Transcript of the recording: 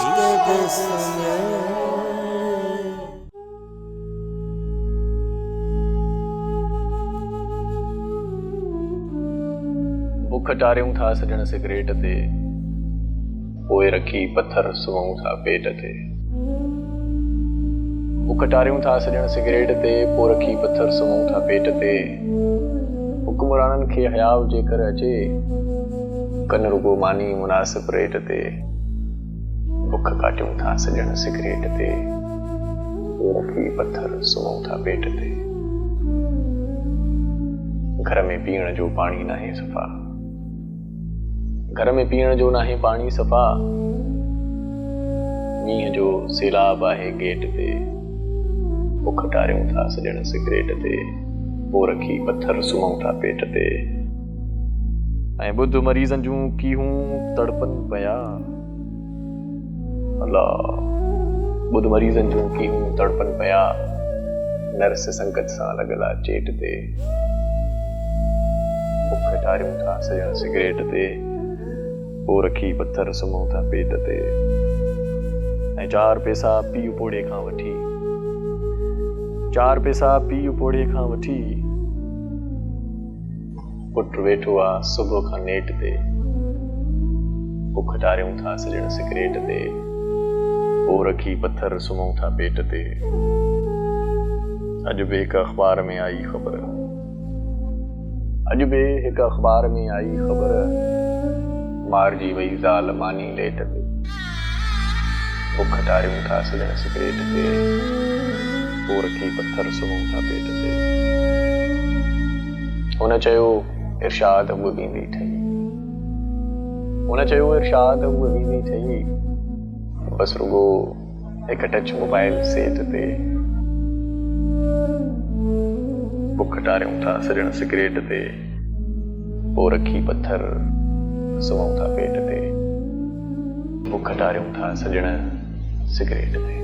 भुख टारियूं था सजण सिगरेट ते, पोइ रखी पत्थर सुम्हूं था पेट ते। भुख टारियूं था सजण सिगरेट ते, पोइ रखी पत्थर सुम्हूं था पेट ते। हुक्मराननि खे हयाव जेकर अचे, कन रुगो मानी मुनासिब रेट ते। भुख काटियूं था सजण सिगरेट ते, पोइ रखी पत्थर सुम्हूं था पेट ते। घर में पीअण जो पाणी नाहे सफ़ा, घर में पीअण जो नाहे पाणी सफ़ा। मींहं जो सैलाब आहे गेट ते। भुख टारियूं था सजण सिगरेट ते, पोइ रखी पत्थर सुम्हूं था पेट ते। ऐं ॿुध मरीज़नि जूं कीहूं तड़पनि पिया। अल्लाह, ॿुध मरीज़नि जूं कीहूं तड़पनि पिया। नर्स संगत सां लॻल आहे चेट ते। भुख टारियूं था सजण सिगरेट ते, पोइ रखी पत्थर सुम्हूं था पेट ते। ऐं 4 पैसा पीउ पोड़े खां वठी, 4 पैसा पीउ पोड़े खां वठी, पुट वेठो आहे सुबुह खां नेट ते। भुख टारियूं था सजण सिगरेट ते, पोइ रखी पत्थर सुम्हूं था पेट ते। अॼु बि हिकु अख़बार में आई ख़बर, अॼु बि हिकु अख़बार में आई ख़बर, मारिजी वई ज़ाल मानी लेट ते। भुख टारियूं था सजण सिगरेट ते, पोइ रखी पत्थर सुम्हूं था पेट ते। हुन चयो इरशाद हूअ बींदी ठही, हुन चयो इरशाद हूअ बींदी ठही। बस रुगो हिकु टच मोबाइल सेट ते। भुख टारियूं था सजण सिगरेट ते, पोइ रखी पत्थर सुम्हूं था पेट ते। भुख टारियूं था सजण सिगरेट ते।